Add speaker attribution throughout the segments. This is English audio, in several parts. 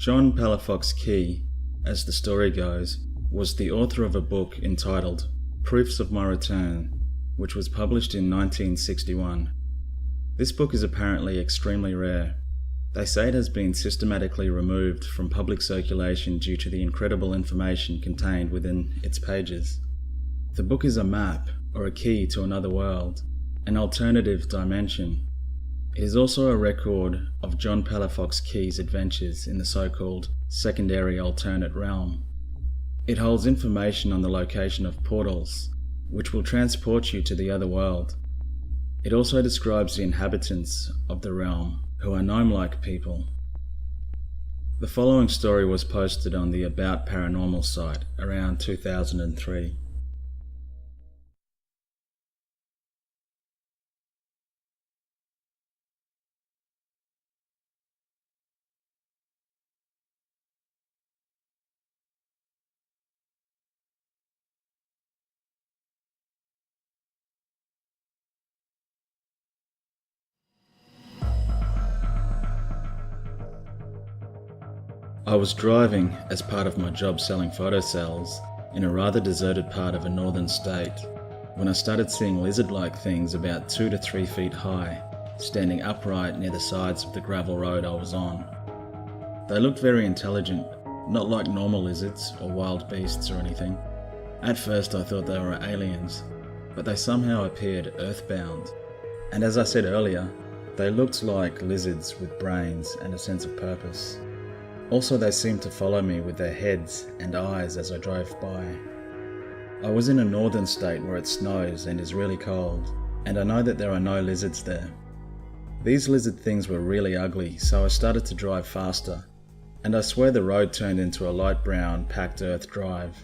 Speaker 1: John Palifox Key, as the story goes, was the author of a book entitled Proofs of My Return, which was published in 1961. This book is apparently extremely rare. They say it has been systematically removed from public circulation due to the incredible information contained within its pages. The book is a map, or a key to another world, an alternative dimension. It is also a record of John Palifox Key's adventures in the so-called secondary alternate realm. It holds information on the location of portals, which will transport you to the other world. It also describes the inhabitants of the realm, who are gnome-like people. The following story was posted on the About Paranormal site around 2003. I was driving as part of my job selling photocells in a rather deserted part of a northern state when I started seeing lizard-like things about 2 to 3 feet high, standing upright near the sides of the gravel road I was on. They looked very intelligent, not like normal lizards or wild beasts or anything. At first I thought they were aliens, but they somehow appeared earthbound. And as I said earlier, they looked like lizards with brains and a sense of purpose. Also, they seemed to follow me with their heads and eyes as I drove by. I was in a northern state where it snows and is really cold, and I know that there are no lizards there. These lizard things were really ugly, so I started to drive faster, and I swear the road turned into a light brown packed earth drive,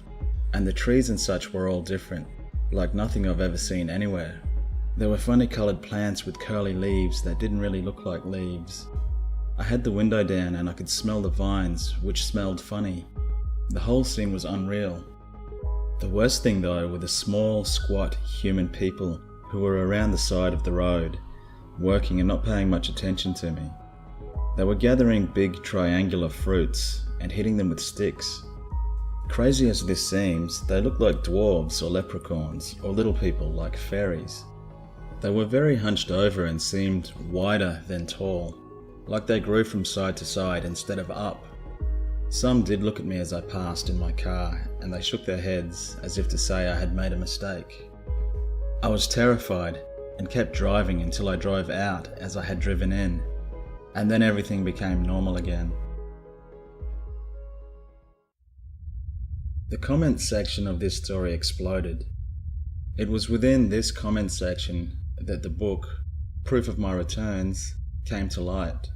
Speaker 1: and the trees and such were all different, like nothing I've ever seen anywhere. There were funny coloured plants with curly leaves that didn't really look like leaves. I had the window down and I could smell the vines, which smelled funny. The whole scene was unreal. The worst thing though were the small, squat human people who were around the side of the road, working and not paying much attention to me. They were gathering big triangular fruits and hitting them with sticks. Crazy as this seems, they looked like dwarves or leprechauns or little people like fairies. They were very hunched over and seemed wider than tall, like they grew from side to side instead of up. Some did look at me as I passed in my car, and they shook their heads as if to say I had made a mistake. I was terrified and kept driving until I drove out as I had driven in, and then everything became normal again. The comment section of this story exploded. It was within this comment section that the book, Proof of My Returns, came to light.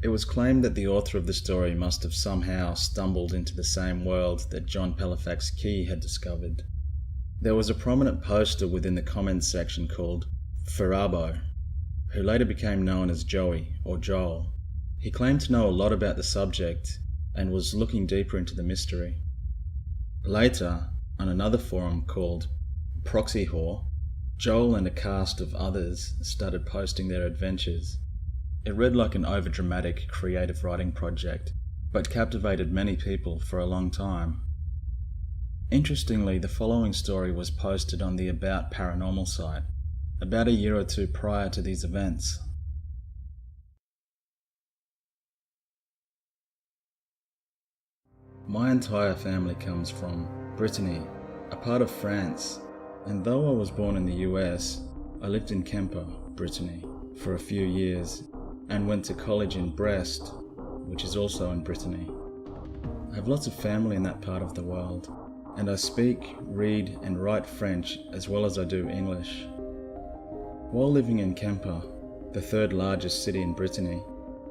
Speaker 1: It was claimed that the author of the story must have somehow stumbled into the same world that John Palifox Key had discovered. There was a prominent poster within the comments section called Farabo, who later became known as Joey or Joel. He claimed to know a lot about the subject and was looking deeper into the mystery. Later, on another forum called Proxy Whore, Joel and a cast of others started posting their adventures. It read like an overdramatic creative writing project, but captivated many people for a long time. Interestingly, the following story was posted on the About Paranormal site, about a year or two prior to these events. My entire family comes from Brittany, a part of France, and though I was born in the US, I lived in Kemper, Brittany, for a few years, and went to college in Brest, which is also in Brittany. I have lots of family in that part of the world, and I speak, read and write French as well as I do English. While living in Kemper, the third largest city in Brittany,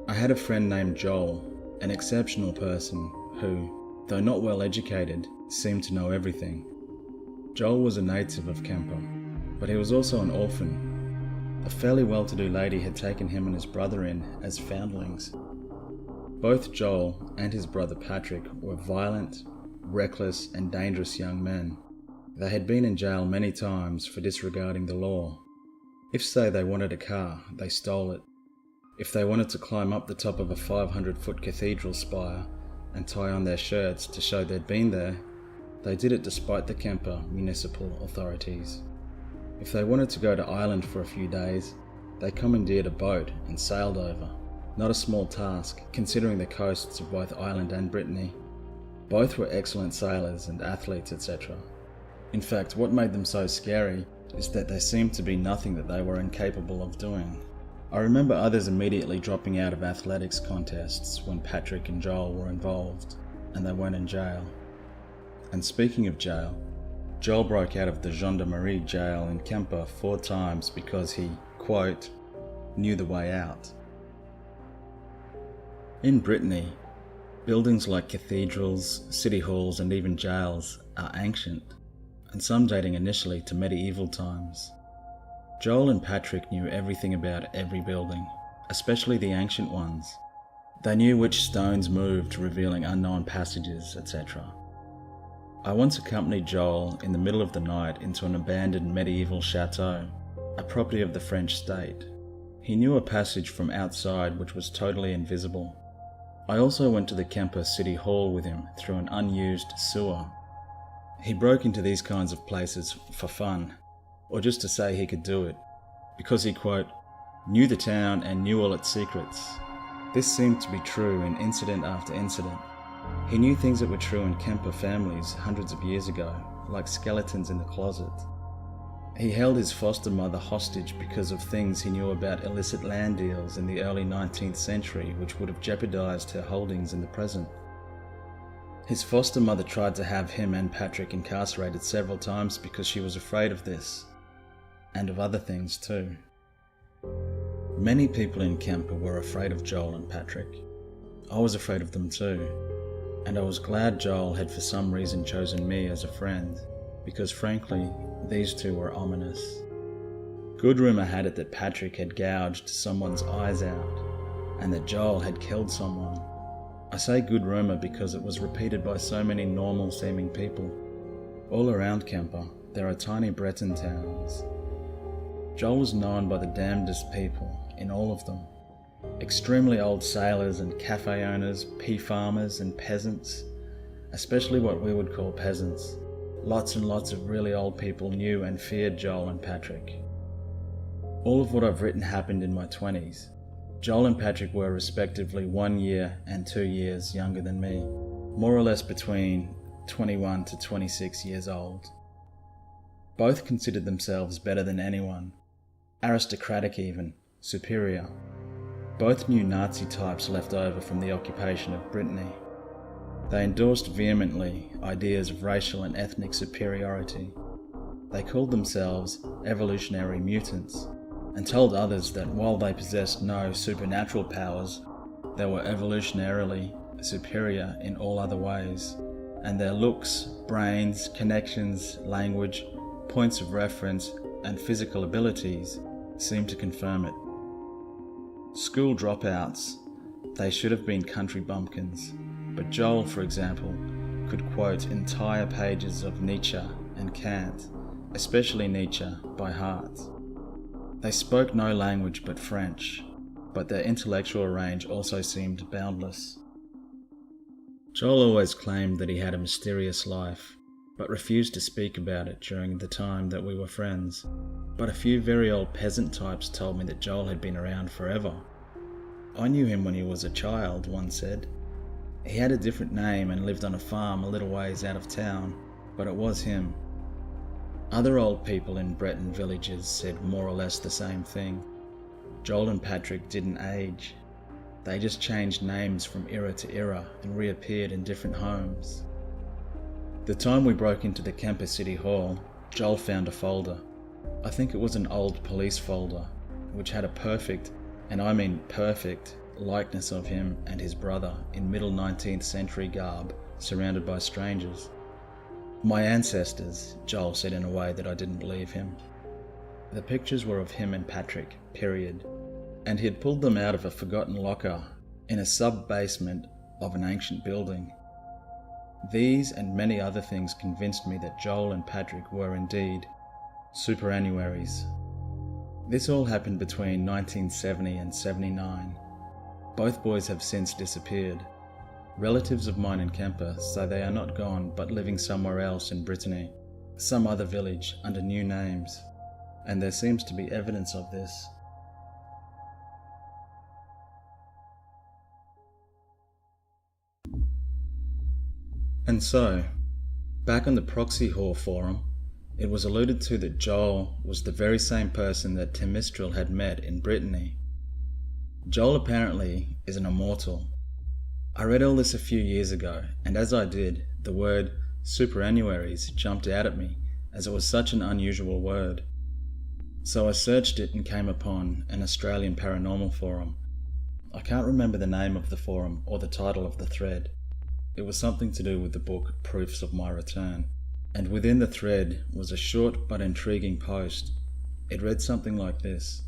Speaker 1: I had a friend named Joel, an exceptional person who, though not well educated, seemed to know everything. Joel was a native of Kemper, but he was also an orphan. A fairly well-to-do lady had taken him and his brother in as foundlings. Both Joel and his brother Patrick were violent, reckless and dangerous young men. They had been in jail many times for disregarding the law. If, say, they wanted a car, they stole it. If they wanted to climb up the top of a 500-foot cathedral spire and tie on their shirts to show they'd been there, they did it despite the Kemper municipal authorities. If they wanted to go to Ireland for a few days, they commandeered a boat and sailed over. Not a small task, considering the coasts of both Ireland and Brittany. Both were excellent sailors and athletes, etc. In fact, what made them so scary is that they seemed to be nothing that they were incapable of doing. I remember others immediately dropping out of athletics contests when Patrick and Joel were involved, and they went in jail. And speaking of jail, Joel broke out of the Gendarmerie jail in Kemper 4 times because he, quote, knew the way out. In Brittany, buildings like cathedrals, city halls and even jails are ancient, and some dating initially to medieval times. Joel and Patrick knew everything about every building, especially the ancient ones. They knew which stones moved, revealing unknown passages, etc. I once accompanied Joel in the middle of the night into an abandoned medieval chateau, a property of the French state. He knew a passage from outside which was totally invisible. I also went to the Kemper City Hall with him through an unused sewer. He broke into these kinds of places for fun, or just to say he could do it, because he, quote, knew the town and knew all its secrets. This seemed to be true in incident after incident. He knew things that were true in Kemper families hundreds of years ago, like skeletons in the closet. He held his foster mother hostage because of things he knew about illicit land deals in the early 19th century which would have jeopardized her holdings in the present. His foster mother tried to have him and Patrick incarcerated several times because she was afraid of this, and of other things too. Many people in Kemper were afraid of Joel and Patrick. I was afraid of them too, and I was glad Joel had for some reason chosen me as a friend, because frankly, these two were ominous. Good rumour had it that Patrick had gouged someone's eyes out, and that Joel had killed someone. I say good rumour because it was repeated by so many normal-seeming people. All around Kemper, there are tiny Breton towns. Joel was known by the damnedest people in all of them. Extremely old sailors and cafe owners, pea farmers and peasants, especially what we would call peasants. Lots and lots of really old people knew and feared Joel and Patrick. All of what I've written happened in my 20s. Joel and Patrick were respectively 1 year and 2 years younger than me, more or less between 21 to 26 years old. Both considered themselves better than anyone, aristocratic even, superior. Both knew Nazi types left over from the occupation of Brittany. They endorsed vehemently ideas of racial and ethnic superiority. They called themselves evolutionary mutants, and told others that while they possessed no supernatural powers, they were evolutionarily superior in all other ways, and their looks, brains, connections, language, points of reference, and physical abilities seemed to confirm it. School dropouts, they should have been country bumpkins, but Joel, for example, could quote entire pages of Nietzsche and Kant, especially Nietzsche, by heart. They spoke no language but French, but their intellectual range also seemed boundless. Joel always claimed that he had a mysterious life, but refused to speak about it during the time that we were friends. But a few very old peasant types told me that Joel had been around forever. I knew him when he was a child, one said. He had a different name and lived on a farm a little ways out of town, but it was him. Other old people in Breton villages said more or less the same thing. Joel and Patrick didn't age. They just changed names from era to era and reappeared in different homes. The time we broke into the Kemper City Hall, Joel found a folder. I think it was an old police folder, which had a perfect, and I mean perfect, likeness of him and his brother in middle 19th century garb, surrounded by strangers. My ancestors, Joel said in a way that I didn't believe him. The pictures were of him and Patrick, period, and he had pulled them out of a forgotten locker in a sub-basement of an ancient building. These and many other things convinced me that Joel and Patrick were indeed superannuaries. This all happened between 1970 and 79. Both boys have since disappeared. Relatives of mine in Kemper say they are not gone but living somewhere else in Brittany, some other village under new names, and there seems to be evidence of this. And so, back on the Proxy Whore forum, it was alluded to that Joel was the very same person that Tim Mistral had met in Brittany. Joel apparently is an immortal. I read all this a few years ago, and as I did, the word superannuaries jumped out at me as it was such an unusual word. So I searched it and came upon an Australian paranormal forum. I can't remember the name of the forum or the title of the thread. It was something to do with the book Proofs of My Return, and within the thread was a short but intriguing post. It read something like this.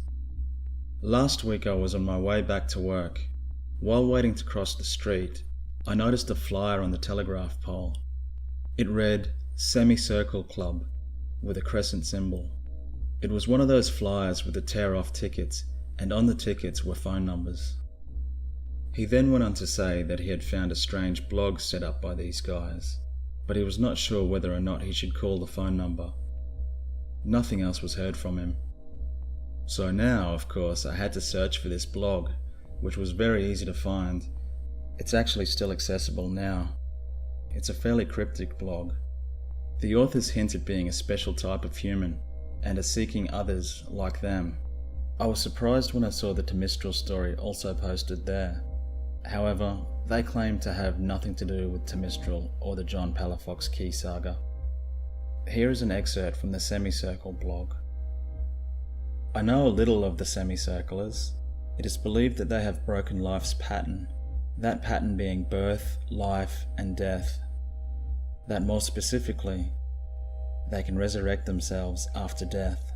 Speaker 1: Last week I was on my way back to work. While waiting to cross the street, I noticed a flyer on the telegraph pole. It read Semicircle Club with a crescent symbol. It was one of those flyers with the tear-off tickets, and on the tickets were phone numbers. He then went on to say that he had found a strange blog set up by these guys, but he was not sure whether or not he should call the phone number. Nothing else was heard from him. So now, of course, I had to search for this blog, which was very easy to find. It's actually still accessible now. It's a fairly cryptic blog. The authors hint at being a special type of human, and are seeking others like them. I was surprised when I saw the Temistral story also posted there. However, they claim to have nothing to do with Temistral or the John Palifox Key saga. Here is an excerpt from the Semicircle blog. I know a little of the semicirclers. It is believed that they have broken life's pattern, that pattern being birth, life, and death. That more specifically, they can resurrect themselves after death.